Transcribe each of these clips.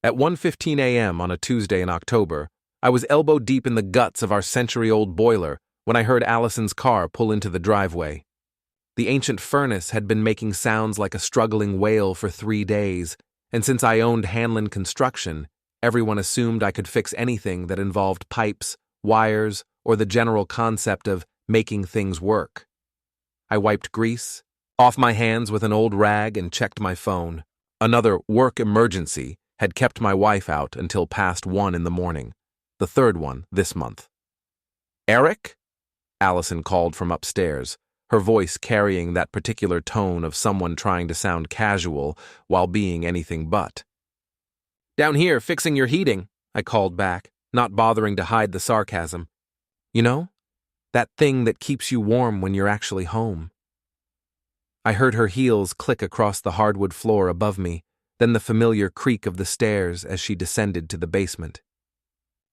At 1:15 a.m. on a Tuesday in October, I was elbow deep in the guts of our century-old boiler when I heard Allison's car pull into the driveway. The ancient furnace had been making sounds like a struggling whale for 3 days, and since I owned Hanlon Construction, everyone assumed I could fix anything that involved pipes, wires, or the general concept of making things work. I wiped grease off my hands with an old rag and checked my phone. Another work emergency had kept my wife out until past 1 in the morning, the third one this month. "Eric?" Allison called from upstairs, her voice carrying that particular tone of someone trying to sound casual while being anything but. "Down here, fixing your heating," I called back, not bothering to hide the sarcasm. "You know, that thing that keeps you warm when you're actually home." I heard her heels click across the hardwood floor above me, then the familiar creak of the stairs as she descended to the basement.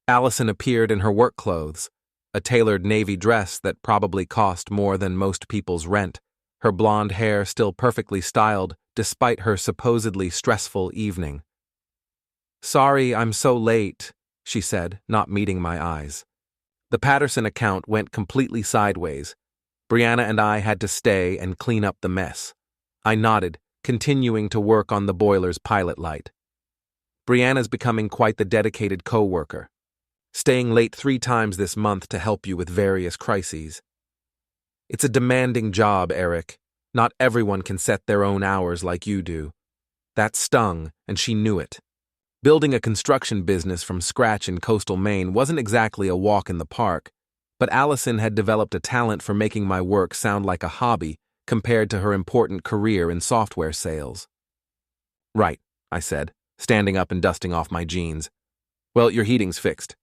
Allison appeared in her work clothes, a tailored navy dress that probably cost more than most people's rent, her blonde hair still perfectly styled despite her supposedly stressful evening. "Sorry I'm so late," she said, not meeting my eyes. The Patterson account went completely sideways. Brianna and I had to stay and clean up the mess. I nodded, continuing to work on the boiler's pilot light. Brianna's becoming quite the dedicated co-worker, staying late 3 times this month to help you with various crises. "It's a demanding job, Eric. Not everyone can set their own hours like you do." That stung, and she knew it. Building a construction business from scratch in coastal Maine wasn't exactly a walk in the park, but Allison had developed a talent for making my work sound like a hobby compared to her important career in software sales. "Right," I said, standing up and dusting off my jeans. "Well, your heating's fixed.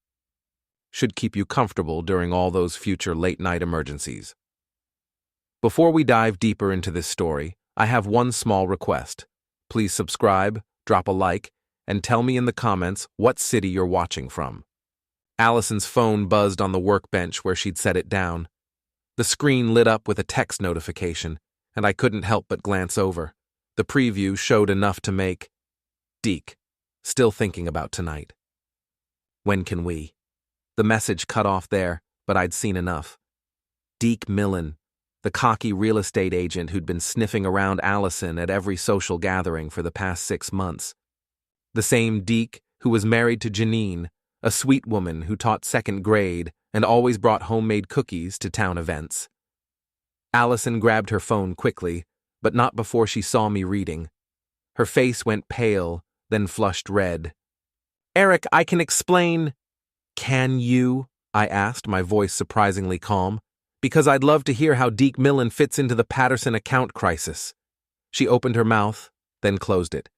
Should keep you comfortable during all those future late-night emergencies." Before we dive deeper into this story, I have one small request. Please subscribe, drop a like, and tell me in the comments what city you're watching from. Allison's phone buzzed on the workbench where she'd set it down. The screen lit up with a text notification, and I couldn't help but glance over. The preview showed enough to make Deke, still thinking about tonight. When can we? The message cut off there, but I'd seen enough. Deke Millen, the cocky real estate agent who'd been sniffing around Allison at every social gathering for the past 6 months. The same Deke who was married to Janine, a sweet woman who taught 2nd grade and always brought homemade cookies to town events. Allison grabbed her phone quickly, but not before she saw me reading. Her face went pale, then flushed red. "Eric, I can explain." "Can you?" I asked, my voice surprisingly calm. "Because I'd love to hear how Deke Millen fits into the Patterson account crisis." She opened her mouth, then closed it.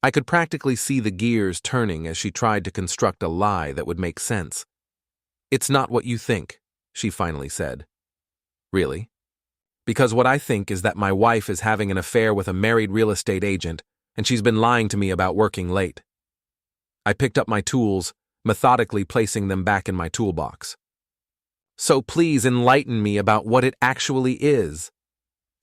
I could practically see the gears turning as she tried to construct a lie that would make sense. "It's not what you think," she finally said. "Really?" "Because what I think is that my wife is having an affair with a married real estate agent, and she's been lying to me about working late." I picked up my tools, methodically placing them back in my toolbox. "So please enlighten me about what it actually is."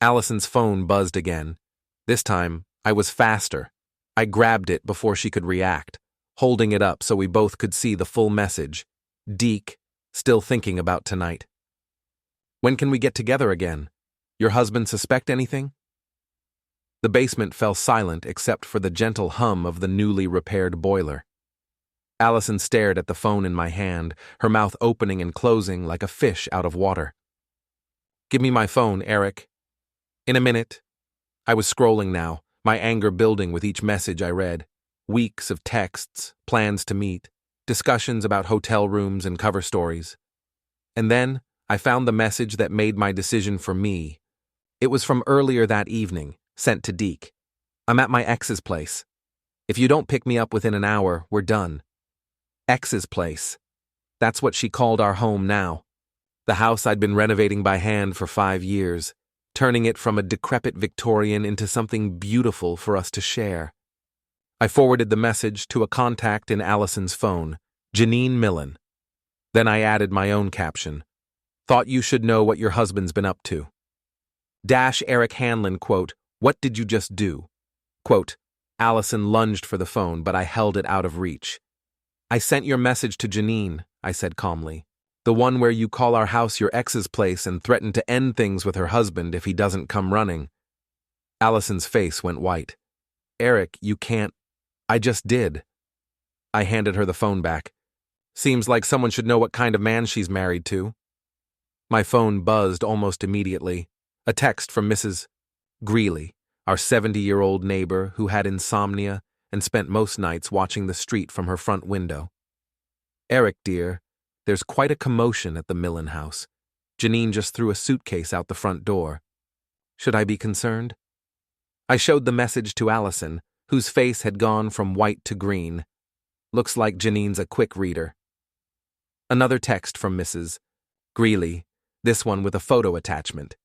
Allison's phone buzzed again. This time, I was faster. I grabbed it before she could react, holding it up so we both could see the full message. Deke, still thinking about tonight. "When can we get together again? Your husband suspect anything?" The basement fell silent except for the gentle hum of the newly repaired boiler. Allison stared at the phone in my hand, her mouth opening and closing like a fish out of water. "Give me my phone, Eric." "In a minute." I was scrolling now, my anger building with each message I read. Weeks of texts, plans to meet, discussions about hotel rooms and cover stories. And then I found the message that made my decision for me. It was from earlier that evening, sent to Deke. "I'm at my ex's place. If you don't pick me up within an hour, we're done." Ex's place. That's what she called our home now. The house I'd been renovating by hand for 5 years, turning it from a decrepit Victorian into something beautiful for us to share. I forwarded the message to a contact in Allison's phone, Janine Millen. Then I added my own caption. "Thought you should know what your husband's been up to." Eric Hanlon, quote, "What did you just do?" Quote, Allison lunged for the phone, but I held it out of reach. "I sent your message to Janine," I said calmly. "The one where you call our house your ex's place and threaten to end things with her husband if he doesn't come running." Allison's face went white. "Eric, you can't." "I just did." I handed her the phone back. "Seems like someone should know what kind of man she's married to." My phone buzzed almost immediately. A text from Mrs. Greeley, our 70-year-old neighbor who had insomnia and spent most nights watching the street from her front window. "Eric, dear, there's quite a commotion at the Millen house. Janine just threw a suitcase out the front door. Should I be concerned?" I showed the message to Allison, whose face had gone from white to green. Looks like Janine's a quick reader. Another text from Mrs. Greeley, this one with a photo attachment.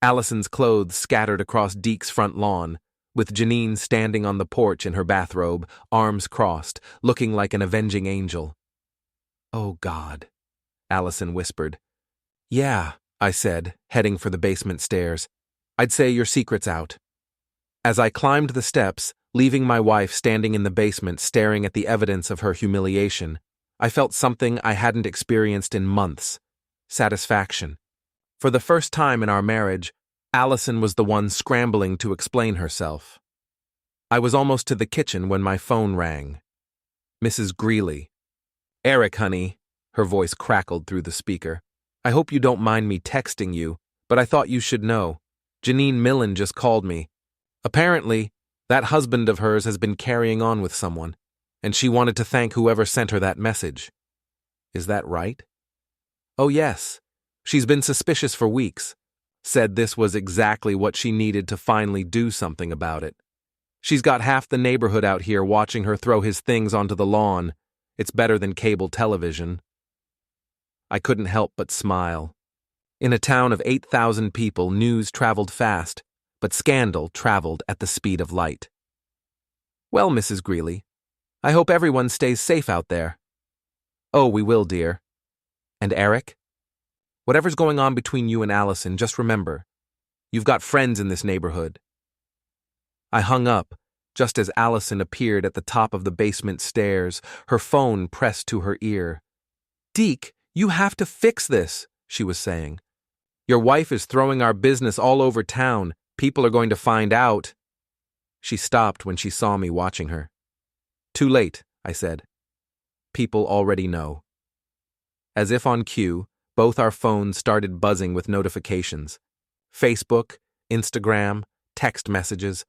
Allison's clothes scattered across Deke's front lawn, with Janine standing on the porch in her bathrobe, arms crossed, looking like an avenging angel. "Oh, God," Allison whispered. "Yeah," I said, heading for the basement stairs. "I'd say your secret's out." As I climbed the steps, leaving my wife standing in the basement staring at the evidence of her humiliation, I felt something I hadn't experienced in months: satisfaction. For the first time in our marriage, Allison was the one scrambling to explain herself. I was almost to the kitchen when my phone rang. Mrs. Greeley. "Eric, honey," her voice crackled through the speaker. "I hope you don't mind me texting you, but I thought you should know. Janine Millen just called me. Apparently, that husband of hers has been carrying on with someone, and she wanted to thank whoever sent her that message." "Is that right?" "Oh, yes. She's been suspicious for weeks. Said this was exactly what she needed to finally do something about it. She's got half the neighborhood out here watching her throw his things onto the lawn. It's better than cable television." I couldn't help but smile. In a town of 8,000 people, news traveled fast, but scandal traveled at the speed of light. "Well, Mrs. Greeley, I hope everyone stays safe out there." "Oh, we will, dear." "And Eric? Whatever's going on between you and Allison, just remember, you've got friends in this neighborhood." I hung up, just as Allison appeared at the top of the basement stairs, her phone pressed to her ear. "Deke, you have to fix this," she was saying. "Your wife is throwing our business all over town. People are going to find out." She stopped when she saw me watching her. "Too late," I said. "People already know." As if on cue, both our phones started buzzing with notifications. Facebook, Instagram, text messages.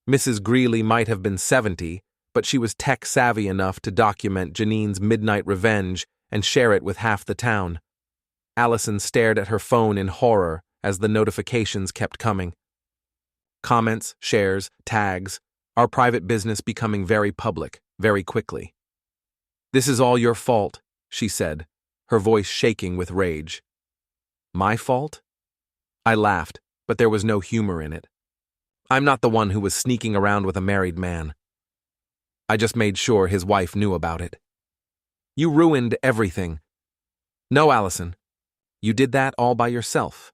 Mrs. Greeley might have been 70, but she was tech-savvy enough to document Janine's midnight revenge and share it with half the town. Allison stared at her phone in horror as the notifications kept coming. Comments, shares, tags, our private business becoming very public, very quickly. "This is all your fault," she said, her voice shaking with rage. "My fault?" I laughed, but there was no humor in it. I'm not the one who was sneaking around with a married man. I just made sure his wife knew about it. "You ruined everything." "No, Allison. You did that all by yourself."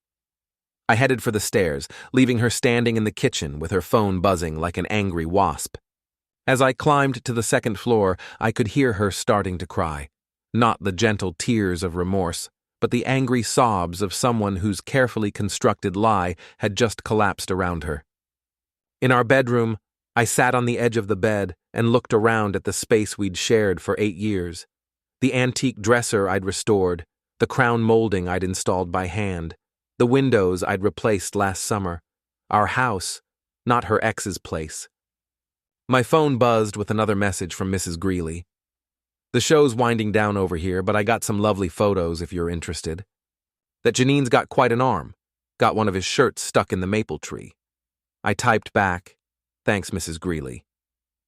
I headed for the stairs, leaving her standing in the kitchen with her phone buzzing like an angry wasp. As I climbed to the second floor, I could hear her starting to cry. Not the gentle tears of remorse, but the angry sobs of someone whose carefully constructed lie had just collapsed around her. In our bedroom, I sat on the edge of the bed and looked around at the space we'd shared for 8 years. The antique dresser I'd restored, the crown molding I'd installed by hand, the windows I'd replaced last summer, our house, not her ex's place. My phone buzzed with another message from Mrs. Greeley. "The show's winding down over here, but I got some lovely photos if you're interested. That Janine's got quite an arm, got one of his shirts stuck in the maple tree." I typed back, "Thanks, Mrs. Greeley.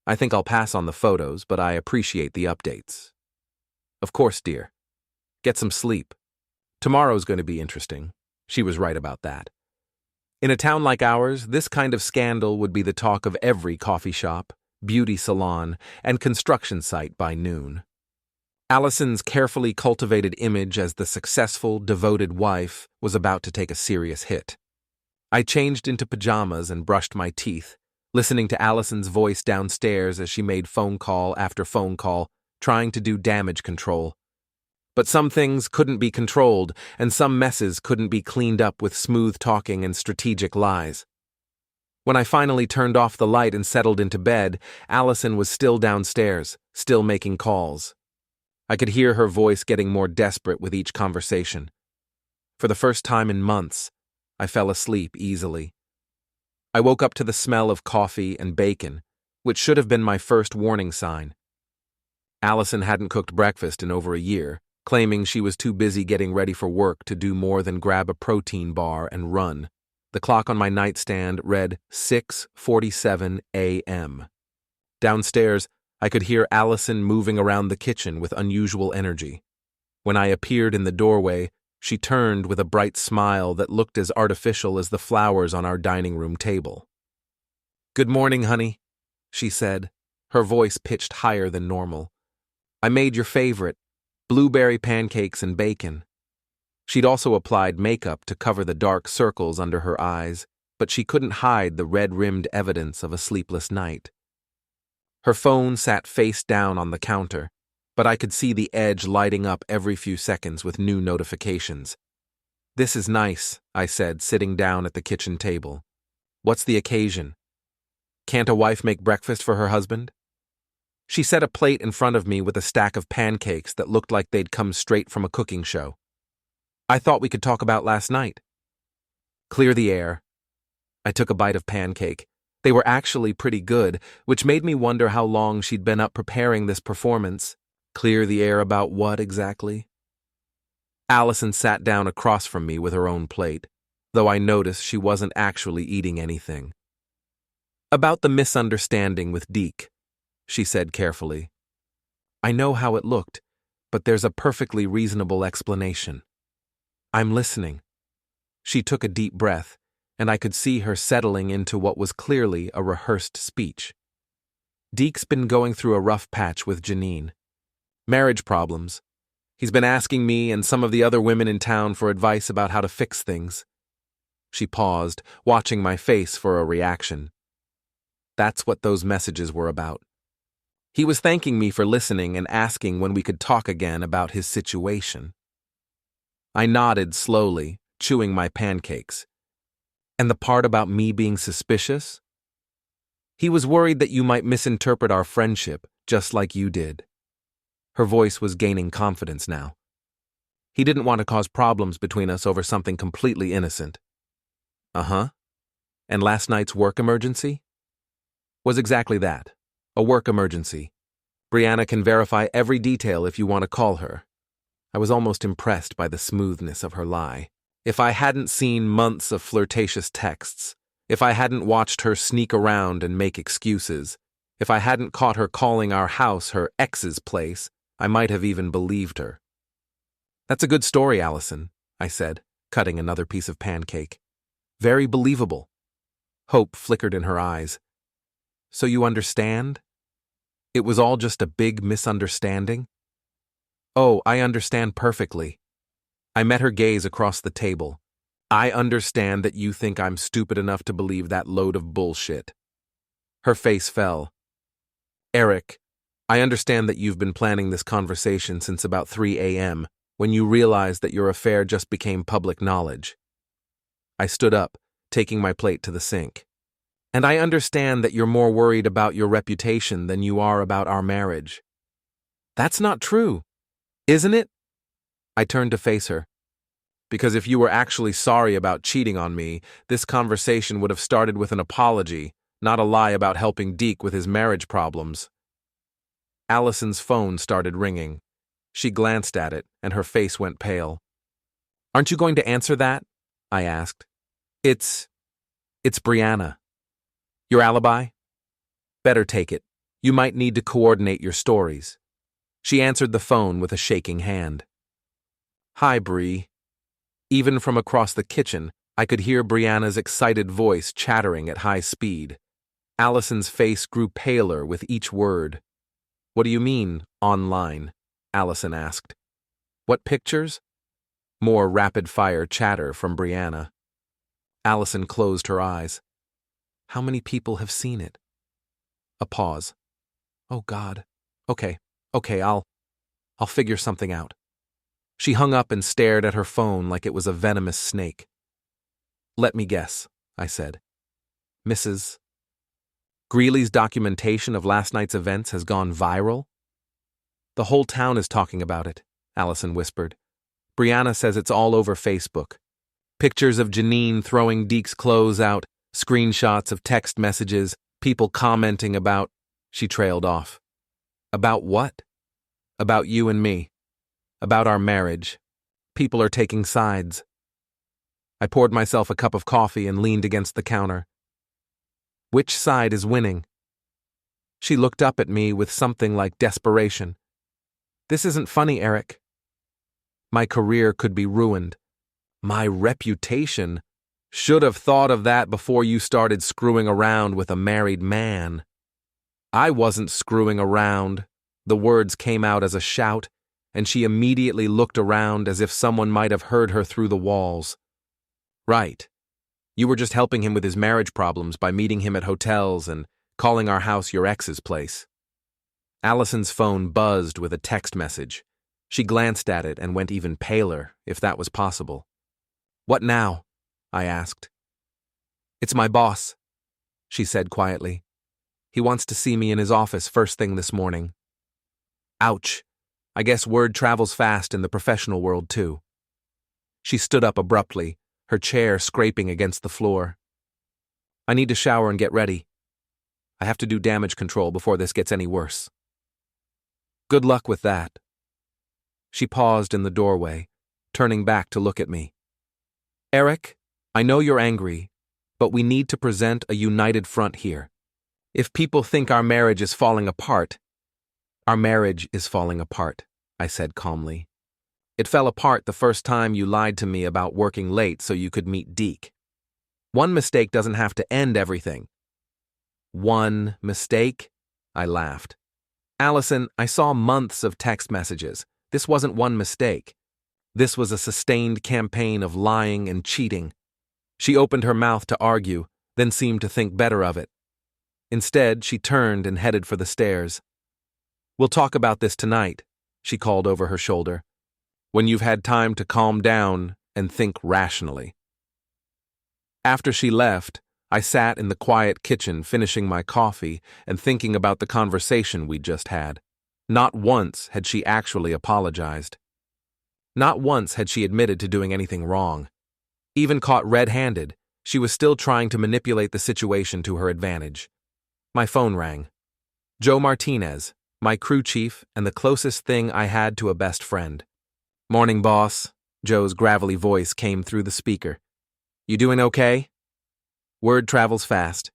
I think I'll pass on the photos, but I appreciate the updates." "Of course, dear. Get some sleep. Tomorrow's going to be interesting." She was right about that. In a town like ours, this kind of scandal would be the talk of every coffee shop, beauty salon, and construction site by noon. Allison's carefully cultivated image as the successful, devoted wife was about to take a serious hit. I changed into pajamas and brushed my teeth, listening to Allison's voice downstairs as she made phone call after phone call, trying to do damage control. But some things couldn't be controlled, and some messes couldn't be cleaned up with smooth talking and strategic lies. When I finally turned off the light and settled into bed, Allison was still downstairs, still making calls. I could hear her voice getting more desperate with each conversation. For the first time in months, I fell asleep easily. I woke up to the smell of coffee and bacon, which should have been my first warning sign. Allison hadn't cooked breakfast in over a year, claiming she was too busy getting ready for work to do more than grab a protein bar and run. The clock on my nightstand read 6:47 a.m. Downstairs, I could hear Allison moving around the kitchen with unusual energy. When I appeared in the doorway, she turned with a bright smile that looked as artificial as the flowers on our dining room table. "Good morning, honey," she said, her voice pitched higher than normal. "I made your favorite, blueberry pancakes and bacon." She'd also applied makeup to cover the dark circles under her eyes, but she couldn't hide the red-rimmed evidence of a sleepless night. Her phone sat face down on the counter, but I could see the edge lighting up every few seconds with new notifications. "This is nice," I said, sitting down at the kitchen table. "What's the occasion? Can't a wife make breakfast for her husband?" She set a plate in front of me with a stack of pancakes that looked like they'd come straight from a cooking show. "I thought we could talk about last night." "Clear the air." I took a bite of pancake. They were actually pretty good, which made me wonder how long she'd been up preparing this performance. Clear the air about what exactly? Allison sat down across from me with her own plate, though I noticed she wasn't actually eating anything. "About the misunderstanding with Deke," she said carefully. "I know how it looked, but there's a perfectly reasonable explanation." "I'm listening." She took a deep breath, and I could see her settling into what was clearly a rehearsed speech. "Deke's been going through a rough patch with Janine. Marriage problems. He's been asking me and some of the other women in town for advice about how to fix things." She paused, watching my face for a reaction. That's what those messages were about. He was thanking me for listening and asking when we could talk again about his situation. I nodded slowly, chewing my pancakes. "And the part about me being suspicious?" "He was worried that you might misinterpret our friendship, just like you did." Her voice was gaining confidence now. "He didn't want to cause problems between us over something completely innocent." "Uh-huh. And last night's work emergency?" "Was exactly that. A work emergency. Brianna can verify every detail if you want to call her." I was almost impressed by the smoothness of her lie. If I hadn't seen months of flirtatious texts, if I hadn't watched her sneak around and make excuses, if I hadn't caught her calling our house her ex's place, I might have even believed her. "That's a good story, Allison," I said, cutting another piece of pancake. "Very believable." Hope flickered in her eyes. "So you understand? It was all just a big misunderstanding?" "Oh, I understand perfectly." I met her gaze across the table. "I understand that you think I'm stupid enough to believe that load of bullshit." Her face fell. "Eric, I understand that you've been planning this conversation since about 3 a.m., when you realized that your affair just became public knowledge." I stood up, taking my plate to the sink. "And I understand that you're more worried about your reputation than you are about our marriage." "That's not true, isn't it?" I turned to face her. "Because if you were actually sorry about cheating on me, this conversation would have started with an apology, not a lie about helping Deke with his marriage problems." Allison's phone started ringing. She glanced at it, and her face went pale. "Aren't you going to answer that?" I asked. It's Brianna." "Your alibi?" "Better take it. You might need to coordinate your stories." She answered the phone with a shaking hand. "Hi, Bree." Even from across the kitchen, I could hear Brianna's excited voice chattering at high speed. Allison's face grew paler with each word. "What do you mean, online?" Allison asked. "What pictures?" More rapid-fire chatter from Brianna. Allison closed her eyes. How many people have seen it? A pause. Oh, God. Okay, I'll figure something out. She hung up and stared at her phone like it was a venomous snake. Let me guess, I said. Mrs. Greeley's documentation of last night's events has gone viral? The whole town is talking about it, Allison whispered. Brianna says it's all over Facebook. Pictures of Janine throwing Deke's clothes out, screenshots of text messages, people commenting about… She trailed off. About what? About you and me. About our marriage. People are taking sides. I poured myself a cup of coffee and leaned against the counter. Which side is winning? She looked up at me with something like desperation. This isn't funny, Eric. My career could be ruined. My reputation. Should have thought of that before you started screwing around with a married man. I wasn't screwing around. The words came out as a shout, and she immediately looked around as if someone might have heard her through the walls. Right. You were just helping him with his marriage problems by meeting him at hotels and calling our house your ex's place. Allison's phone buzzed with a text message. She glanced at it and went even paler, if that was possible. What now? I asked. It's my boss, she said quietly. He wants to see me in his office first thing this morning. Ouch. I guess word travels fast in the professional world, too. She stood up abruptly, her chair scraping against the floor. I need to shower and get ready. I have to do damage control before this gets any worse. Good luck with that. She paused in the doorway, turning back to look at me. Eric, I know you're angry, but we need to present a united front here. If people think our marriage is falling apart, our marriage is falling apart, I said calmly. It fell apart the first time you lied to me about working late so you could meet Deke. One mistake doesn't have to end everything. One mistake? I laughed. Allison, I saw months of text messages. This wasn't one mistake. This was a sustained campaign of lying and cheating. She opened her mouth to argue, then seemed to think better of it. Instead, she turned and headed for the stairs. We'll talk about this tonight, she called over her shoulder, when you've had time to calm down and think rationally. After she left, I sat in the quiet kitchen finishing my coffee and thinking about the conversation we'd just had. Not once had she actually apologized. Not once had she admitted to doing anything wrong. Even caught red-handed, she was still trying to manipulate the situation to her advantage. My phone rang. Joe Martinez, my crew chief and the closest thing I had to a best friend. Morning, boss. Joe's gravelly voice came through the speaker. You doing okay? Word travels fast.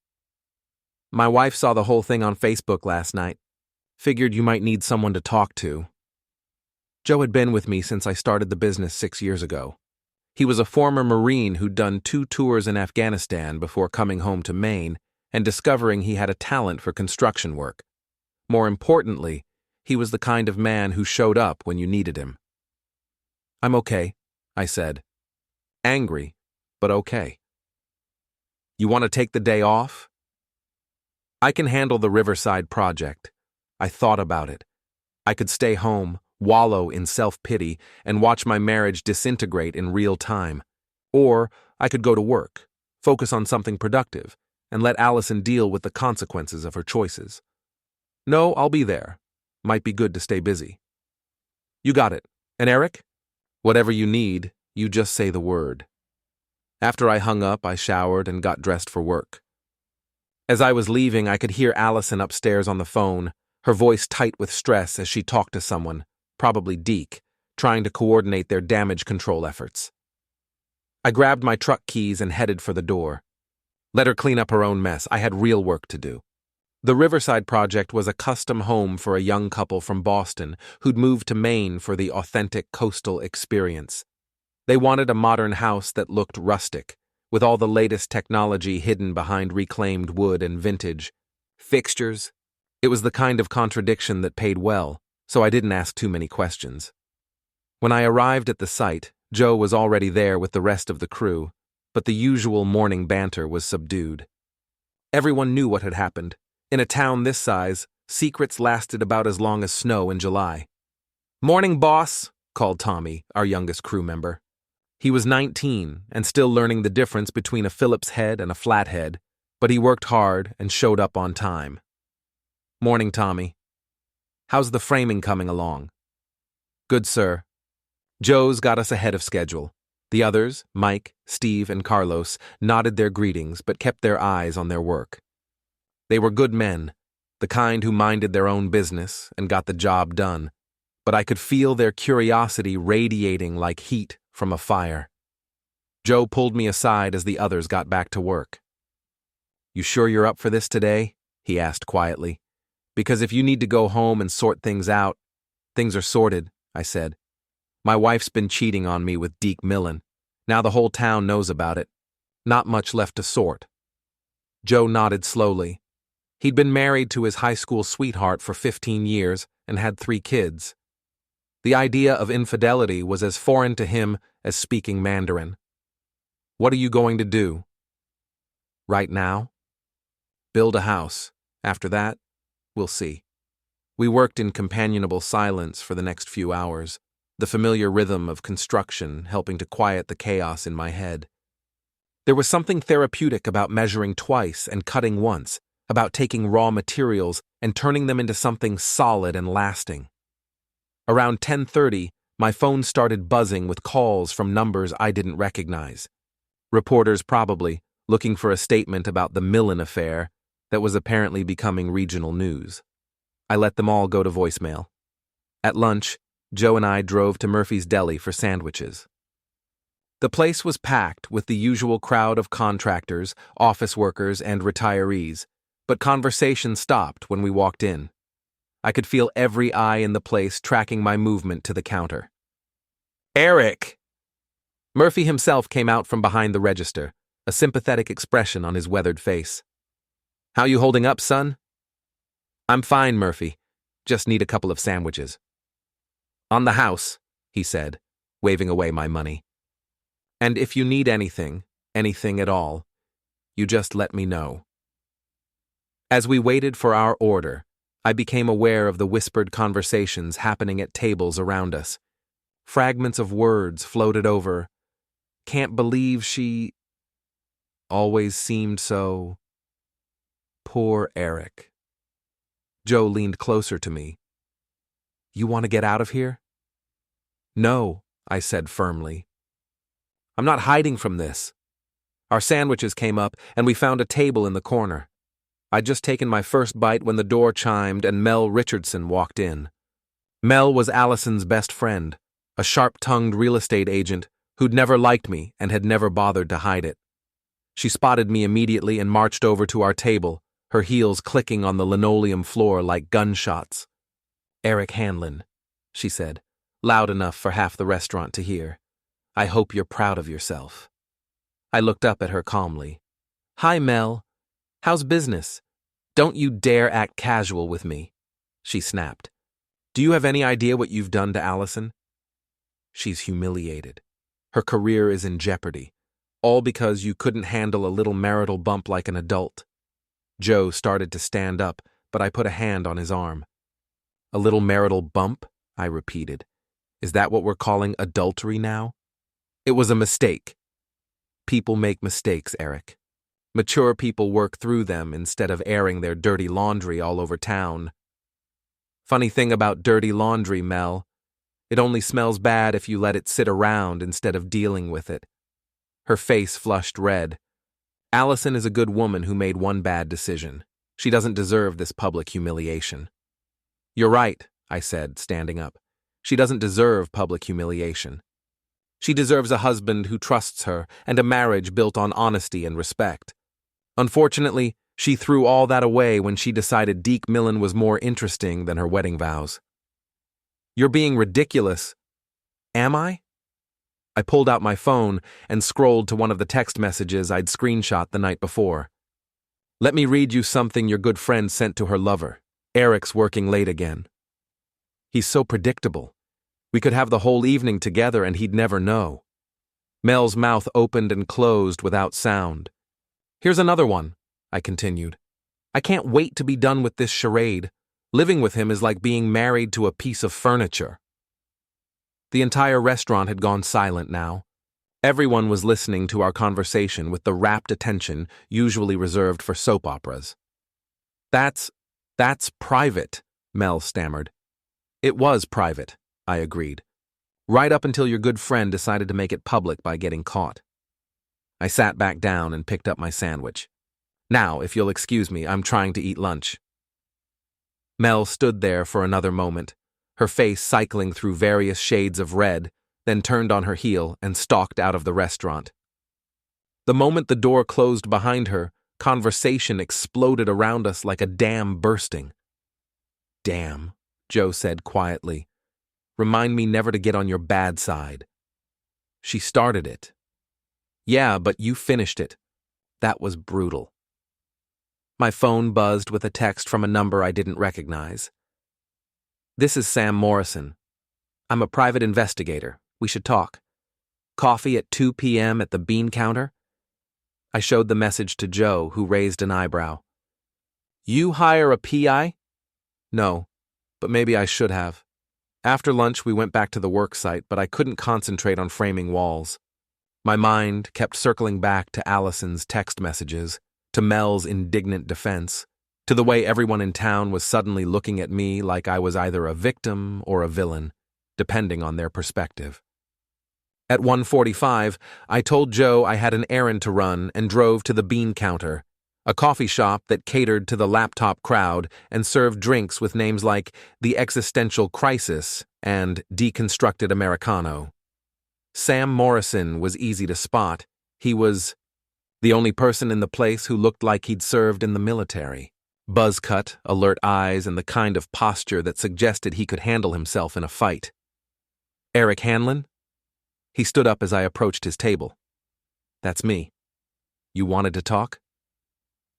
My wife saw the whole thing on Facebook last night. Figured you might need someone to talk to. Joe had been with me since I started the business 6 years ago. He was a former Marine who'd done 2 tours in Afghanistan before coming home to Maine and discovering he had a talent for construction work. More importantly, he was the kind of man who showed up when you needed him. I'm okay, I said. Angry, but okay. You want to take the day off? I can handle the Riverside project. I thought about it. I could stay home, wallow in self-pity, and watch my marriage disintegrate in real time. Or I could go to work, focus on something productive, and let Allison deal with the consequences of her choices. No, I'll be there. Might be good to stay busy. You got it. And Eric? Whatever you need, you just say the word. After I hung up, I showered and got dressed for work. As I was leaving, I could hear Allison upstairs on the phone, her voice tight with stress as she talked to someone, probably Deke, trying to coordinate their damage control efforts. I grabbed my truck keys and headed for the door. Let her clean up her own mess. I had real work to do. The Riverside project was a custom home for a young couple from Boston who'd moved to Maine for the authentic coastal experience. They wanted a modern house that looked rustic, with all the latest technology hidden behind reclaimed wood and vintage fixtures. It was the kind of contradiction that paid well, so I didn't ask too many questions. When I arrived at the site, Joe was already there with the rest of the crew, but the usual morning banter was subdued. Everyone knew what had happened. In a town this size, secrets lasted about as long as snow in July. "Morning, boss," called Tommy, our youngest crew member. He was 19 and still learning the difference between a Phillips head and a flathead, but he worked hard and showed up on time. "Morning, Tommy. How's the framing coming along?" "Good, sir." Joe's got us ahead of schedule. The others, Mike, Steve, and Carlos, nodded their greetings but kept their eyes on their work. They were good men, the kind who minded their own business and got the job done, but I could feel their curiosity radiating like heat from a fire. Joe pulled me aside as the others got back to work. "You sure you're up for this today?" he asked quietly. "Because if you need to go home and sort things out..." "Things are sorted," I said. "My wife's been cheating on me with Deke Millen. Now the whole town knows about it. Not much left to sort." Joe nodded slowly. He'd been married to his high school sweetheart for 15 years and had 3 kids. The idea of infidelity was as foreign to him as speaking Mandarin. "What are you going to do?" "Right now? Build a house. After that, we'll see." We worked in companionable silence for the next few hours, the familiar rhythm of construction helping to quiet the chaos in my head. There was something therapeutic about measuring twice and cutting once, about taking raw materials and turning them into something solid and lasting. Around 10:30, my phone started buzzing with calls from numbers I didn't recognize. Reporters probably, looking for a statement about the Millen affair that was apparently becoming regional news. I let them all go to voicemail. At lunch, Joe and I drove to Murphy's Deli for sandwiches. The place was packed with the usual crowd of contractors, office workers, and retirees, but conversation stopped when we walked in. I could feel every eye in the place tracking my movement to the counter. "Eric!" Murphy himself came out from behind the register, a sympathetic expression on his weathered face. "How you holding up, son?" "I'm fine, Murphy. Just need a couple of sandwiches." "On the house," he said, waving away my money. "And if you need anything at all, you just let me know." As we waited for our order, I became aware of the whispered conversations happening at tables around us. Fragments of words floated over. "Can't believe she... always seemed so... poor Eric." Joe leaned closer to me. "You want to get out of here?" "No," I said firmly. "I'm not hiding from this." Our sandwiches came up, and we found a table in the corner. I'd just taken my first bite when the door chimed and Mel Richardson walked in. Mel was Allison's best friend, a sharp-tongued real estate agent who'd never liked me and had never bothered to hide it. She spotted me immediately and marched over to our table, her heels clicking on the linoleum floor like gunshots. "Eric Hanlon," she said, loud enough for half the restaurant to hear. "I hope you're proud of yourself." I looked up at her calmly. "Hi, Mel. How's business? Don't you dare act casual with me," she snapped. "Do you have any idea what you've done to Allison? She's humiliated. Her career is in jeopardy, all because you couldn't handle a little marital bump like an adult." Joe started to stand up, but I put a hand on his arm. "A little marital bump?" I repeated. "Is that what we're calling adultery now?" "It was a mistake." "People make mistakes, Eric. Mature people work through them instead of airing their dirty laundry all over town." "Funny thing about dirty laundry, Mel. It only smells bad if you let it sit around instead of dealing with it." Her face flushed red. "Allison is a good woman who made one bad decision. She doesn't deserve this public humiliation." "You're right," I said, standing up. "She doesn't deserve public humiliation. She deserves a husband who trusts her and a marriage built on honesty and respect. Unfortunately, she threw all that away when she decided Deke Millen was more interesting than her wedding vows." "You're being ridiculous." "Am I?" I pulled out my phone and scrolled to one of the text messages I'd screenshot the night before. "Let me read you something your good friend sent to her lover. Eric's working late again. He's so predictable. We could have the whole evening together and he'd never know." Mel's mouth opened and closed without sound. "Here's another one," I continued. I can't wait to be done with this charade. Living with him is like being married to a piece of furniture. The entire restaurant had gone silent now. Everyone was listening to our conversation with the rapt attention usually reserved for soap operas. That's private, Mel stammered. It was private, I agreed. Right up until your good friend decided to make it public by getting caught. I sat back down and picked up my sandwich. Now, if you'll excuse me, I'm trying to eat lunch. Mel stood there for another moment, her face cycling through various shades of red, then turned on her heel and stalked out of the restaurant. The moment the door closed behind her, conversation exploded around us like a dam bursting. Damn, Joe said quietly. Remind me never to get on your bad side. She started it. Yeah, but you finished it. That was brutal. My phone buzzed with a text from a number I didn't recognize. This is Sam Morrison. I'm a private investigator. We should talk. Coffee at 2 p.m. at the bean counter? I showed the message to Joe, who raised an eyebrow. You hire a PI? No, but maybe I should have. After lunch, we went back to the work site, but I couldn't concentrate on framing walls. My mind kept circling back to Allison's text messages, to Mel's indignant defense, to the way everyone in town was suddenly looking at me like I was either a victim or a villain, depending on their perspective. At 1:45, I told Joe I had an errand to run and drove to the Bean Counter, a coffee shop that catered to the laptop crowd and served drinks with names like The Existential Crisis and Deconstructed Americano. Sam Morrison was easy to spot. He was the only person in the place who looked like he'd served in the military. Buzz cut, alert eyes, and the kind of posture that suggested he could handle himself in a fight. Eric Hanlon? He stood up as I approached his table. That's me. You wanted to talk?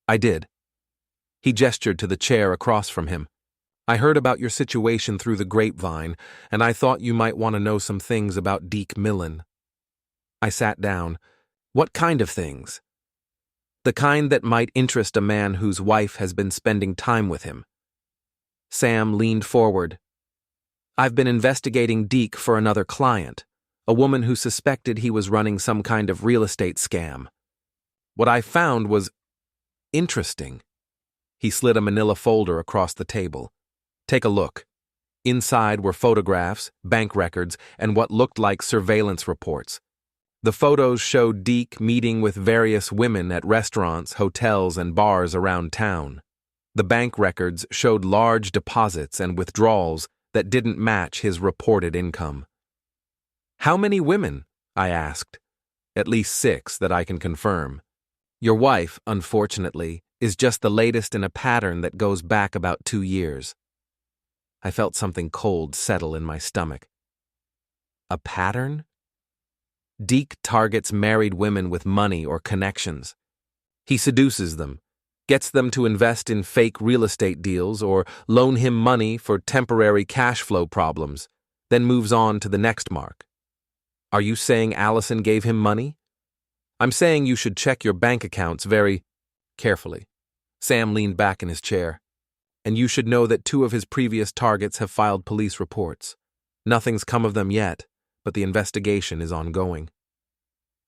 I did. He gestured to the chair across from him. I heard about your situation through the grapevine, and I thought you might want to know some things about Deke Millen. I sat down. What kind of things? The kind that might interest a man whose wife has been spending time with him. Sam leaned forward. I've been investigating Deke for another client, a woman who suspected he was running some kind of real estate scam. What I found was interesting. He slid a manila folder across the table. Take a look. Inside were photographs, bank records, and what looked like surveillance reports. The photos showed Deke meeting with various women at restaurants, hotels, and bars around town. The bank records showed large deposits and withdrawals that didn't match his reported income. How many women? I asked. At least 6 that I can confirm. Your wife, unfortunately, is just the latest in a pattern that goes back about 2 years. I felt something cold settle in my stomach. A pattern? Deke targets married women with money or connections. He seduces them, gets them to invest in fake real estate deals or loan him money for temporary cash flow problems, then moves on to the next mark. Are you saying Allison gave him money? I'm saying you should check your bank accounts very carefully. Sam leaned back in his chair. And you should know that 2 of his previous targets have filed police reports. Nothing's come of them yet, but the investigation is ongoing.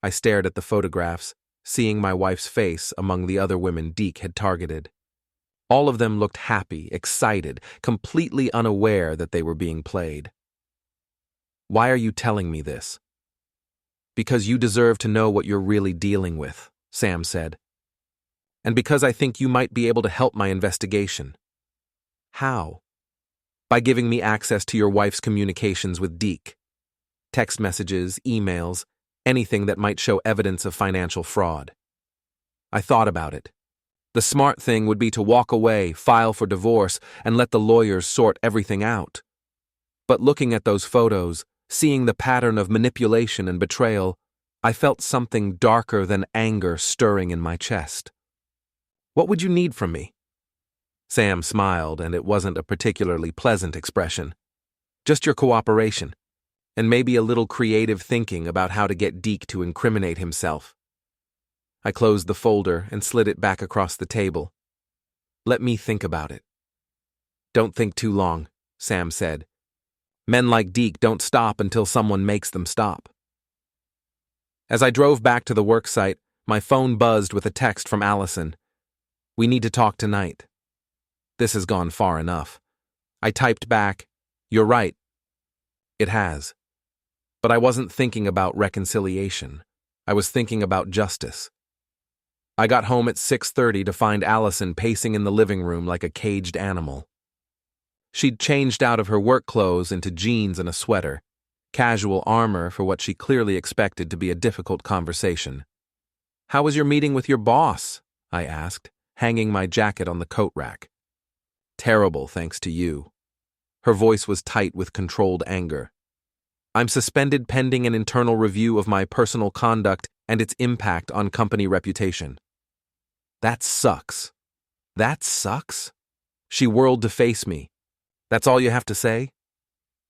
I stared at the photographs, seeing my wife's face among the other women Deke had targeted. All of them looked happy, excited, completely unaware that they were being played. Why are you telling me this? Because you deserve to know what you're really dealing with, Sam said. And because I think you might be able to help my investigation. How? By giving me access to your wife's communications with Deke. Text messages, emails, anything that might show evidence of financial fraud. I thought about it. The smart thing would be to walk away, file for divorce, and let the lawyers sort everything out. But looking at those photos, seeing the pattern of manipulation and betrayal, I felt something darker than anger stirring in my chest. What would you need from me? Sam smiled, and it wasn't a particularly pleasant expression. Just your cooperation, and maybe a little creative thinking about how to get Deke to incriminate himself. I closed the folder and slid it back across the table. Let me think about it. Don't think too long, Sam said. Men like Deke don't stop until someone makes them stop. As I drove back to the worksite, my phone buzzed with a text from Allison. We need to talk tonight. This has gone far enough. I typed back, you're right. It has. But I wasn't thinking about reconciliation. I was thinking about justice. I got home at 6:30 to find Allison pacing in the living room like a caged animal. She'd changed out of her work clothes into jeans and a sweater, casual armor for what she clearly expected to be a difficult conversation. How was your meeting with your boss? I asked, hanging my jacket on the coat rack. Terrible, thanks to you. Her voice was tight with controlled anger. I'm suspended pending an internal review of my personal conduct and its impact on company reputation. That sucks. That sucks? She whirled to face me. That's all you have to say?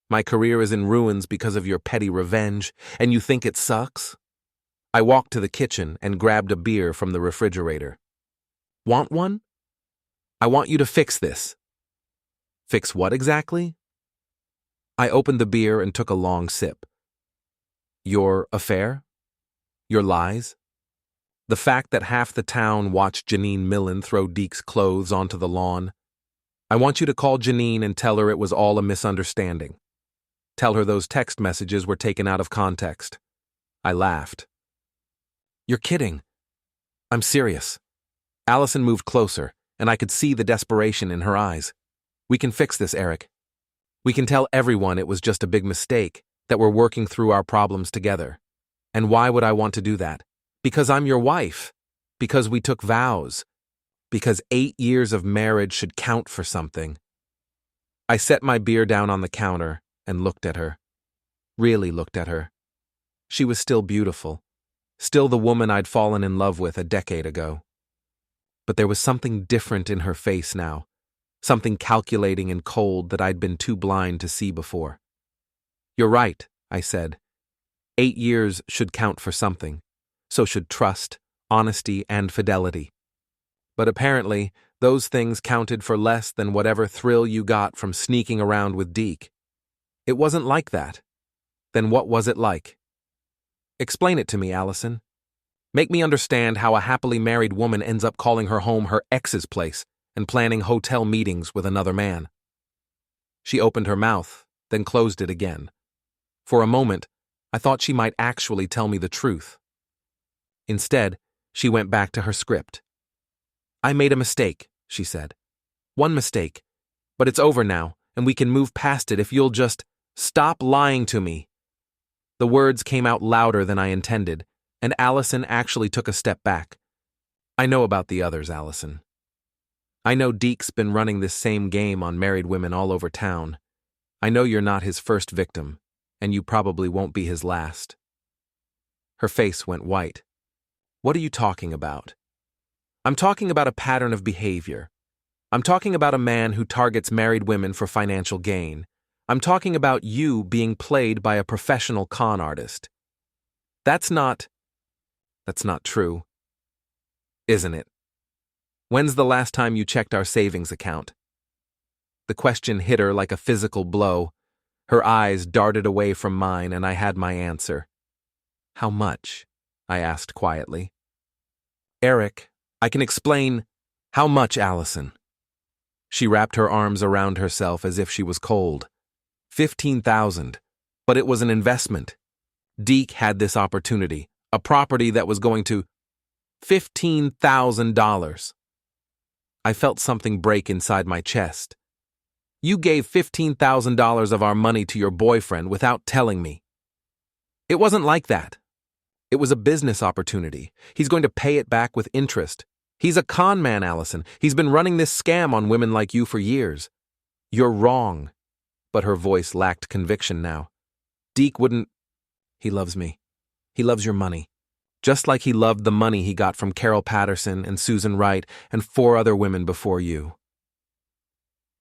My career is in ruins because of your petty revenge, and you think it sucks? I walked to the kitchen and grabbed a beer from the refrigerator. Want one? I want you to fix this. Fix what exactly? I opened the beer and took a long sip. Your affair? Your lies? The fact that half the town watched Janine Millen throw Deke's clothes onto the lawn? I want you to call Janine and tell her it was all a misunderstanding. Tell her those text messages were taken out of context. I laughed. You're kidding. I'm serious. Allison moved closer, and I could see the desperation in her eyes. We can fix this, Eric. We can tell everyone it was just a big mistake, that we're working through our problems together. And why would I want to do that? Because I'm your wife. Because we took vows. Because 8 years of marriage should count for something. I set my beer down on the counter and looked at her. Really looked at her. She was still beautiful. Still the woman I'd fallen in love with a decade ago. But there was something different in her face now. Something calculating and cold that I'd been too blind to see before. You're right, I said. 8 years should count for something. So should trust, honesty, and fidelity. But apparently, those things counted for less than whatever thrill you got from sneaking around with Deke. It wasn't like that. Then what was it like? Explain it to me, Allison. Make me understand how a happily married woman ends up calling her home her ex's place and planning hotel meetings with another man. She opened her mouth, then closed it again. For a moment, I thought she might actually tell me the truth. Instead, she went back to her script. I made a mistake, she said. One mistake. But it's over now, and we can move past it if you'll just stop lying to me. The words came out louder than I intended, and Allison actually took a step back. I know about the others, Allison. I know Deke's been running this same game on married women all over town. I know you're not his first victim, and you probably won't be his last. Her face went white. What are you talking about? I'm talking about a pattern of behavior. I'm talking about a man who targets married women for financial gain. I'm talking about you being played by a professional con artist. That's not true. Isn't it? When's the last time you checked our savings account? The question hit her like a physical blow. Her eyes darted away from mine, and I had my answer. How much? I asked quietly. Eric, I can explain. How much, Allison? She wrapped her arms around herself as if she was cold. 15,000. But it was an investment. Deke had this opportunity, a property that was going to $15,000. I felt something break inside my chest. You gave $15,000 of our money to your boyfriend without telling me. It wasn't like that. It was a business opportunity. He's going to pay it back with interest. He's a con man, Allison. He's been running this scam on women like you for years. You're wrong. But her voice lacked conviction now. Deke wouldn't. He loves me. He loves your money. Just like he loved the money he got from Carol Patterson and Susan Wright and 4 other women before you.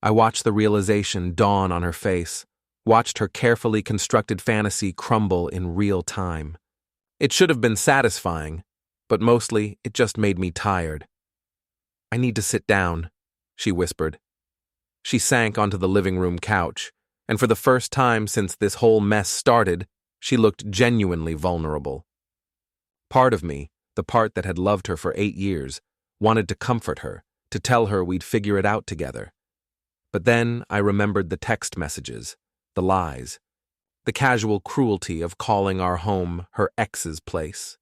I watched the realization dawn on her face, watched her carefully constructed fantasy crumble in real time. It should have been satisfying, but mostly it just made me tired. "I need to sit down," she whispered. She sank onto the living room couch, and for the first time since this whole mess started, she looked genuinely vulnerable. Part of me, the part that had loved her for 8 years, wanted to comfort her, to tell her we'd figure it out together. But then I remembered the text messages, the lies, the casual cruelty of calling our home her ex's place.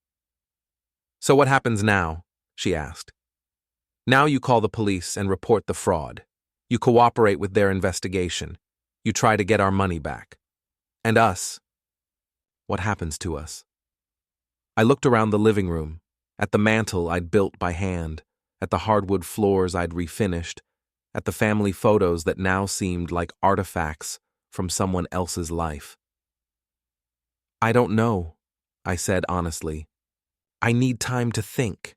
"So what happens now?" she asked. "Now you call the police and report the fraud. You cooperate with their investigation. You try to get our money back. And us. What happens to us?" I looked around the living room, at the mantel I'd built by hand, at the hardwood floors I'd refinished, at the family photos that now seemed like artifacts from someone else's life. "I don't know," I said honestly. "I need time to think."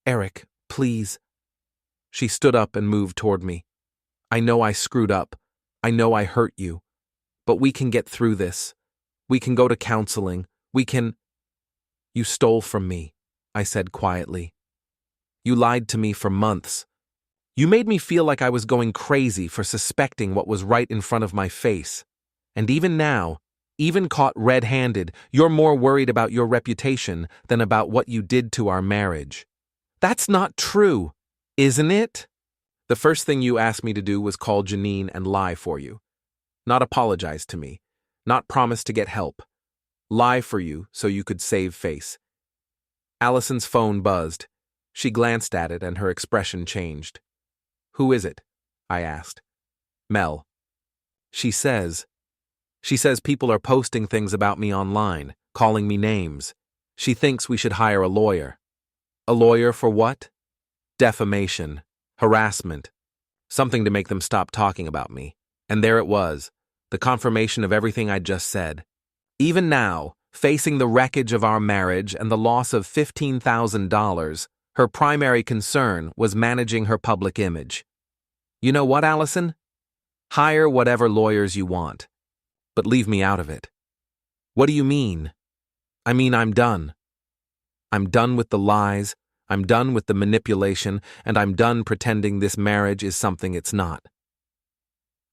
"Eric, please." She stood up and moved toward me. "I know I screwed up. I know I hurt you. But we can get through this. We can go to counseling. We can—" "You stole from me," I said quietly. "You lied to me for months. You made me feel like I was going crazy for suspecting what was right in front of my face. And even now, even caught red-handed, you're more worried about your reputation than about what you did to our marriage. That's not true, isn't it?" The first thing you asked me to do was call Janine and lie for you. Not apologize to me. Not promise to get help. Lie for you so you could save face. Allison's phone buzzed. She glanced at it and her expression changed. "Who is it?" I asked. "Mel." She says people are posting things about me online, calling me names. She thinks we should hire a lawyer. A lawyer for what? Defamation, harassment, something to make them stop talking about me. And there it was, the confirmation of everything I'd just said. Even now, facing the wreckage of our marriage and the loss of $15,000, her primary concern was managing her public image. You know what, Allison? Hire whatever lawyers you want, but leave me out of it. What do you mean? I mean, I'm done. I'm done with the lies, I'm done with the manipulation, and I'm done pretending this marriage is something it's not.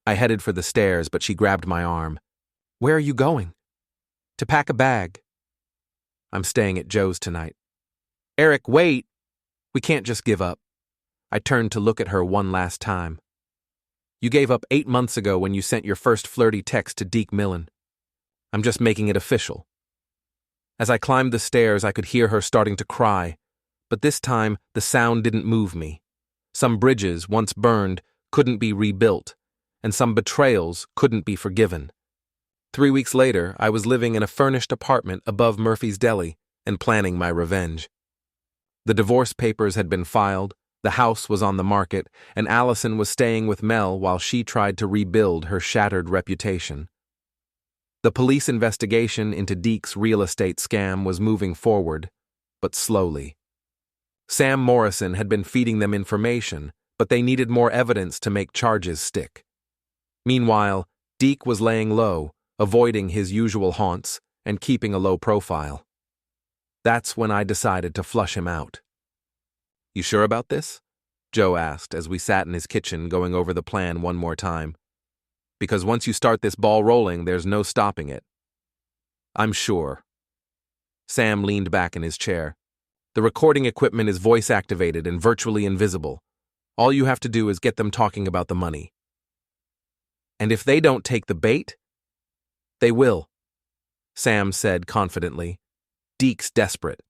I headed for the stairs, but she grabbed my arm. "Where are you going?" "To pack a bag. I'm staying at Joe's tonight." "Eric, wait! We can't just give up." I turned to look at her one last time. "You gave up 8 months ago when you sent your first flirty text to Deke Millen. I'm just making it official." As I climbed the stairs, I could hear her starting to cry, but this time the sound didn't move me. Some bridges, once burned, couldn't be rebuilt, and some betrayals couldn't be forgiven. 3 weeks later, I was living in a furnished apartment above Murphy's Deli and planning my revenge. The divorce papers had been filed, the house was on the market, and Allison was staying with Mel while she tried to rebuild her shattered reputation. The police investigation into Deke's real estate scam was moving forward, but slowly. Sam Morrison had been feeding them information, but they needed more evidence to make charges stick. Meanwhile, Deke was laying low, avoiding his usual haunts and keeping a low profile. That's when I decided to flush him out. "You sure about this?" Joe asked as we sat in his kitchen going over the plan one more time. "Because once you start this ball rolling, there's no stopping it." "I'm sure." Sam leaned back in his chair. "The recording equipment is voice-activated and virtually invisible. All you have to do is get them talking about the money." "And if they don't take the bait?" "They will," Sam said confidently. "Deke's desperate.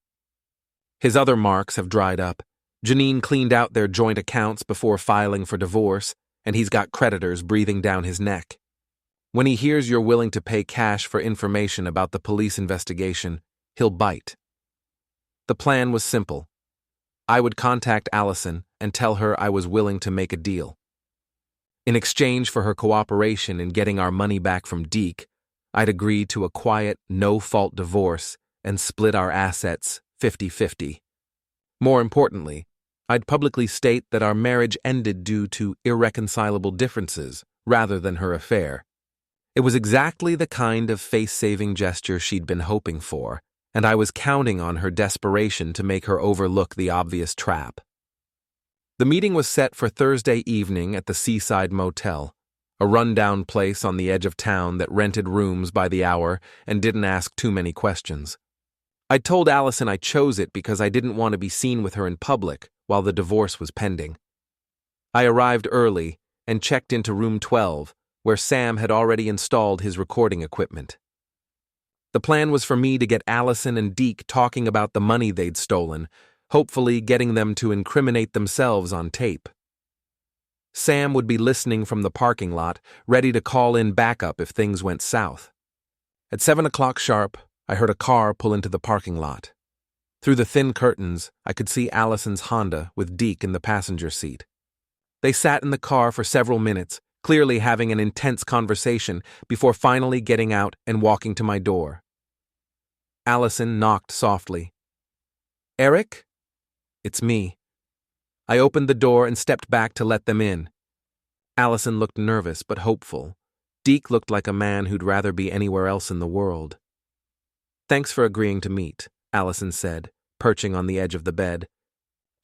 His other marks have dried up. Janine cleaned out their joint accounts before filing for divorce, and he's got creditors breathing down his neck. When he hears you're willing to pay cash for information about the police investigation, he'll bite." The plan was simple. I would contact Allison and tell her I was willing to make a deal. In exchange for her cooperation in getting our money back from Deke, I'd agree to a quiet, no-fault divorce and split our assets 50-50. More importantly, I'd publicly state that our marriage ended due to irreconcilable differences rather than her affair. It was exactly the kind of face-saving gesture she'd been hoping for, and I was counting on her desperation to make her overlook the obvious trap. The meeting was set for Thursday evening at the Seaside Motel, a rundown place on the edge of town that rented rooms by the hour and didn't ask too many questions. I told Allison I chose it because I didn't want to be seen with her in public while the divorce was pending. I arrived early and checked into room 12, where Sam had already installed his recording equipment. The plan was for me to get Allison and Deke talking about the money they'd stolen, hopefully getting them to incriminate themselves on tape. Sam would be listening from the parking lot, ready to call in backup if things went south. At 7 o'clock sharp, I heard a car pull into the parking lot. Through the thin curtains, I could see Allison's Honda with Deke in the passenger seat. They sat in the car for several minutes, clearly having an intense conversation before finally getting out and walking to my door. Allison knocked softly. "Eric?" "It's me." I opened the door and stepped back to let them in. Allison looked nervous but hopeful. Deke looked like a man who'd rather be anywhere else in the world. "Thanks for agreeing to meet," Allison said, perching on the edge of the bed.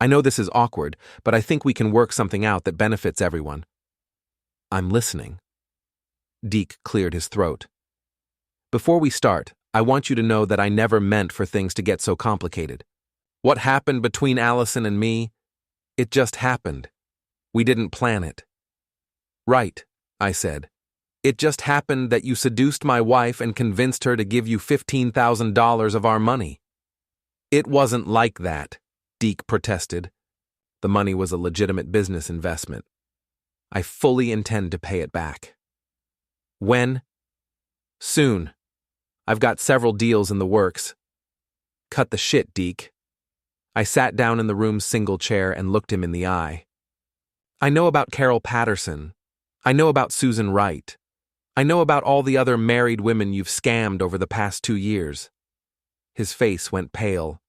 "I know this is awkward, but I think we can work something out that benefits everyone." "I'm listening." Deke cleared his throat. "Before we start, I want you to know that I never meant for things to get so complicated. What happened between Allison and me, it just happened. We didn't plan it." "Right," I said. "It just happened that you seduced my wife and convinced her to give you $15,000 of our money." "It wasn't like that," Deke protested. "The money was a legitimate business investment. I fully intend to pay it back." "When?" "Soon. I've got several deals in the works." "Cut the shit, Deke." I sat down in the room's single chair and looked him in the eye. "I know about Carol Patterson. I know about Susan Wright. I know about all the other married women you've scammed over the past 2 years. His face went pale.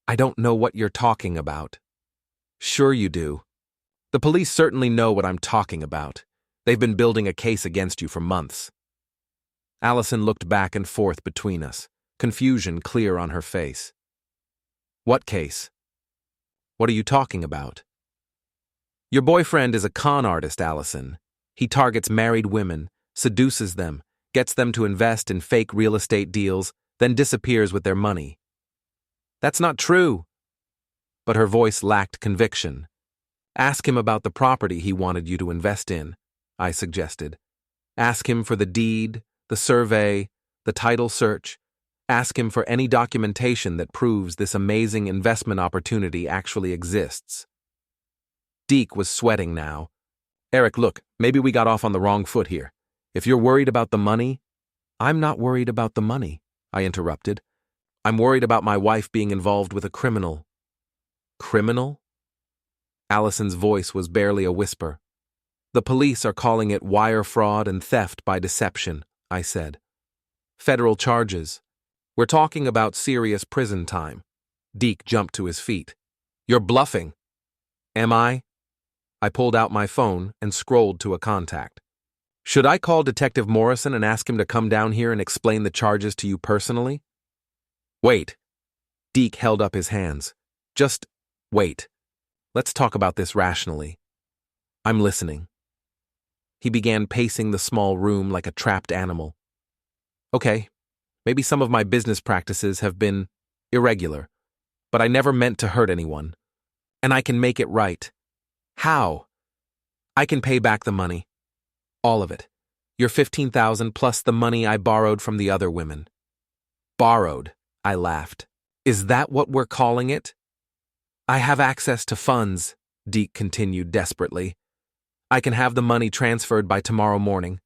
"I don't know what you're talking about." "Sure you do. The police certainly know what I'm talking about. They've been building a case against you for months." Allison looked back and forth between us, confusion clear on her face. "What case? What are you talking about?" "Your boyfriend is a con artist, Allison. He targets married women, seduces them, gets them to invest in fake real estate deals, then disappears with their money." "That's not true." But her voice lacked conviction. "Ask him about the property he wanted you to invest in," I suggested. "Ask him for the deed, the survey, the title search. Ask him for any documentation that proves this amazing investment opportunity actually exists." Deke was sweating now. "Eric, look, maybe we got off on the wrong foot here. If you're worried about the money—" "I'm not worried about the money," I interrupted. "I'm worried about my wife being involved with a criminal." "Criminal?" Allison's voice was barely a whisper. "The police are calling it wire fraud and theft by deception," I said. "Federal charges. We're talking about serious prison time." Deke jumped to his feet. "You're bluffing." "Am I?" I pulled out my phone and scrolled to a contact. "Should I call Detective Morrison and ask him to come down here and explain the charges to you personally?" "Wait." Deke held up his hands. "Just wait. Let's talk about this rationally." "I'm listening." He began pacing the small room like a trapped animal. "Okay, maybe some of my business practices have been irregular, but I never meant to hurt anyone. And I can make it right." "How?" "I can pay back the money. All of it. Your $15,000 plus the money I borrowed from the other women." "Borrowed?" I laughed. "Is that what we're calling it?" "I have access to funds," Deke continued desperately. "I can have the money transferred by tomorrow morning."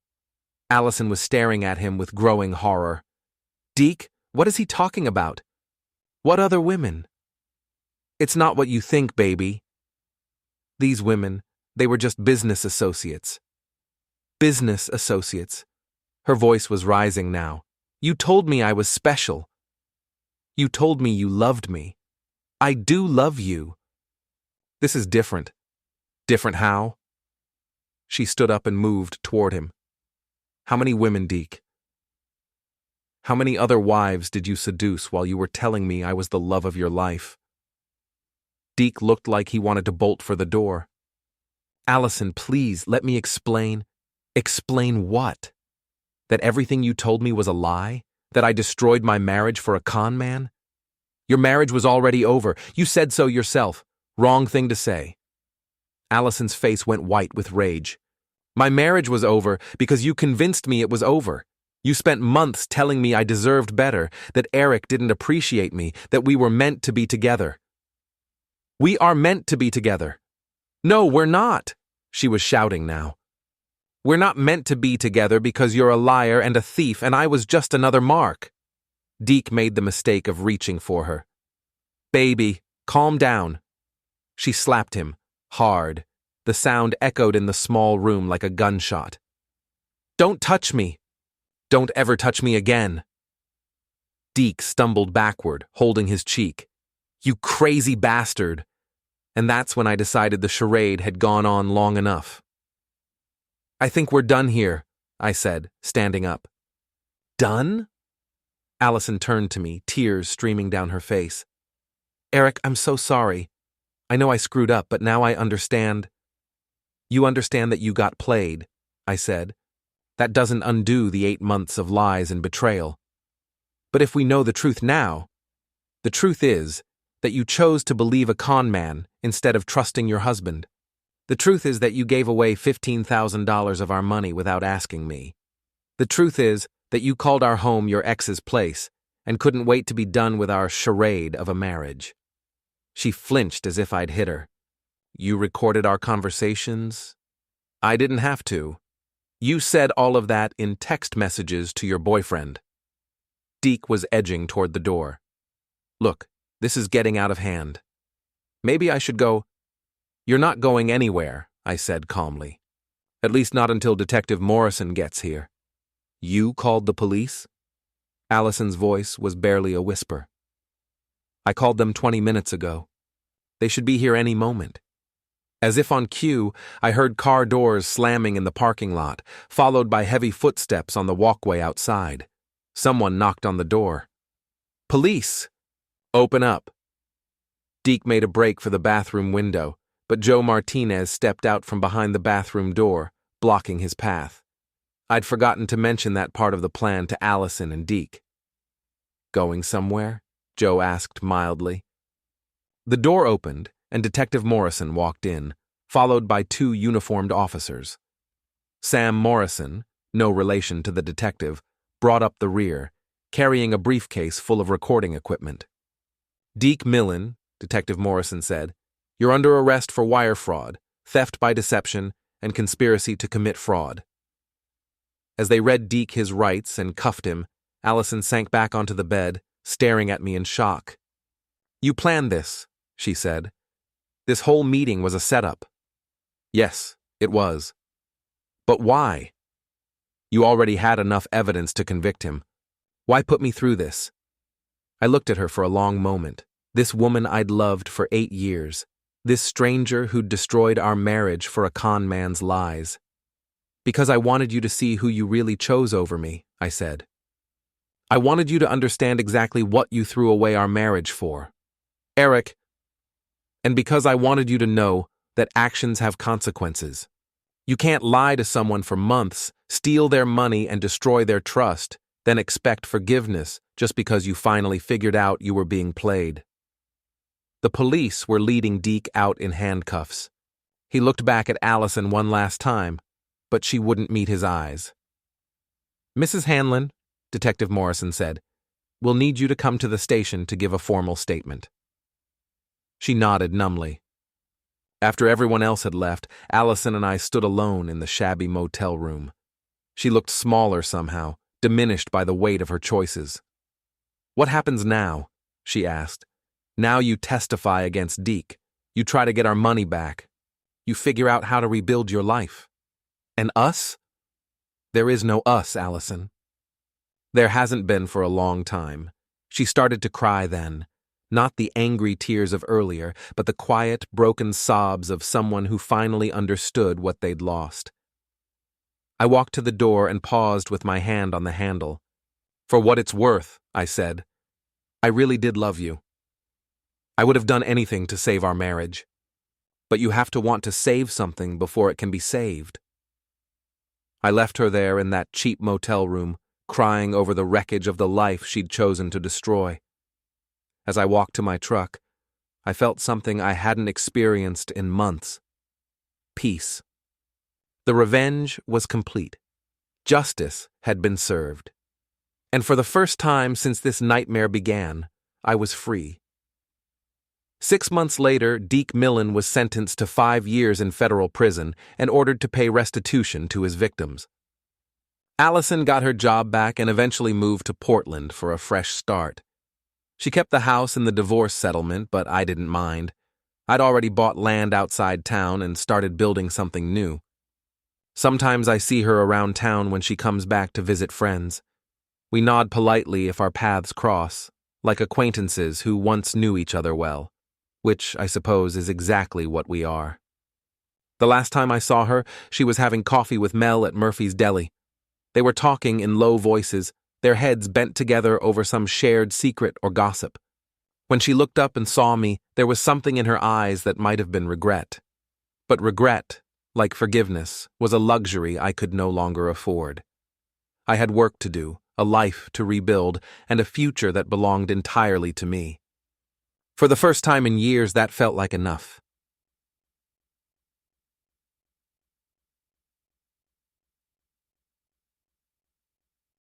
Allison was staring at him with growing horror. "Deke, what is he talking about? What other women?" "It's not what you think, baby." "These women, they were just business associates." "Business associates." Her voice was rising now. "You told me I was special. You told me you loved me. I do love you." "This is different." "Different how?" She stood up and moved toward him. "How many women, Deke?" How many other wives did you seduce while you were telling me I was the love of your life? Deke looked like he wanted to bolt for the door. Allison, please, let me explain. Explain what? That everything you told me was a lie? That I destroyed my marriage for a con man? Your marriage was already over. You said so yourself. Wrong thing to say. Allison's face went white with rage. My marriage was over because you convinced me it was over. You spent months telling me I deserved better, that Eric didn't appreciate me, that we were meant to be together. We are meant to be together. No, we're not, she was shouting now. We're not meant to be together because you're a liar and a thief and I was just another mark. Deke made the mistake of reaching for her. Baby, calm down. She slapped him, hard. The sound echoed in the small room like a gunshot. Don't touch me. Don't ever touch me again. Deke stumbled backward, holding his cheek. You crazy bastard. And that's when I decided the charade had gone on long enough. I think we're done here, I said, standing up. Done? Allison turned to me, tears streaming down her face. Eric, I'm so sorry. I know I screwed up, but now I understand. You understand that you got played, I said. That doesn't undo the 8 months of lies and betrayal. But if we know the truth now, the truth is that you chose to believe a con man instead of trusting your husband. The truth is that you gave away $15,000 of our money without asking me. The truth is that you called our home your ex's place and couldn't wait to be done with our charade of a marriage. She flinched as if I'd hit her. You recorded our conversations? I didn't have to. You said all of that in text messages to your boyfriend. Deke was edging toward the door. Look, this is getting out of hand. Maybe I should go. You're not going anywhere, I said calmly. At least not until Detective Morrison gets here. You called the police? Allison's voice was barely a whisper. I called them 20 minutes ago. They should be here any moment. As if on cue, I heard car doors slamming in the parking lot, followed by heavy footsteps on the walkway outside. Someone knocked on the door. Police! Open up. Deke made a break for the bathroom window, but Joe Martinez stepped out from behind the bathroom door, blocking his path. I'd forgotten to mention that part of the plan to Allison and Deke. Going somewhere? Joe asked mildly. The door opened, and Detective Morrison walked in, followed by 2 uniformed officers. Sam Morrison, no relation to the detective, brought up the rear, carrying a briefcase full of recording equipment. Deke Millen, Detective Morrison said, you're under arrest for wire fraud, theft by deception, and conspiracy to commit fraud. As they read Deke his rights and cuffed him, Allison sank back onto the bed, staring at me in shock. You planned this, she said. This whole meeting was a setup. Yes, it was. But why? You already had enough evidence to convict him. Why put me through this? I looked at her for a long moment. This woman I'd loved for 8 years. This stranger who'd destroyed our marriage for a con man's lies. Because I wanted you to see who you really chose over me, I said. I wanted you to understand exactly what you threw away our marriage for. Eric. And because I wanted you to know that actions have consequences. You can't lie to someone for months, steal their money and destroy their trust, then expect forgiveness just because you finally figured out you were being played. The police were leading Deke out in handcuffs. He looked back at Allison one last time, but she wouldn't meet his eyes. Mrs. Hanlon, Detective Morrison said, we'll need you to come to the station to give a formal statement. She nodded numbly. After everyone else had left, Allison and I stood alone in the shabby motel room. She looked smaller somehow, diminished by the weight of her choices. What happens now? She asked. Now you testify against Deke. You try to get our money back. You figure out how to rebuild your life. And us? There is no us, Allison. There hasn't been for a long time. She started to cry then. Not the angry tears of earlier, but the quiet, broken sobs of someone who finally understood what they'd lost. I walked to the door and paused with my hand on the handle. For what it's worth, I said. I really did love you. I would have done anything to save our marriage. But you have to want to save something before it can be saved. I left her there in that cheap motel room, crying over the wreckage of the life she'd chosen to destroy. As I walked to my truck, I felt something I hadn't experienced in months. Peace. The revenge was complete. Justice had been served. And for the first time since this nightmare began, I was free. 6 months later, Deke Millen was sentenced to 5 years in federal prison and ordered to pay restitution to his victims. Allison got her job back and eventually moved to Portland for a fresh start. She kept the house in the divorce settlement, but I didn't mind. I'd already bought land outside town and started building something new. Sometimes I see her around town when she comes back to visit friends. We nod politely if our paths cross, like acquaintances who once knew each other well, which I suppose is exactly what we are. The last time I saw her, she was having coffee with Mel at Murphy's Deli. They were talking in low voices, their heads bent together over some shared secret or gossip. When she looked up and saw me, there was something in her eyes that might have been regret. But regret, like forgiveness, was a luxury I could no longer afford. I had work to do, a life to rebuild, and a future that belonged entirely to me. For the first time in years, that felt like enough.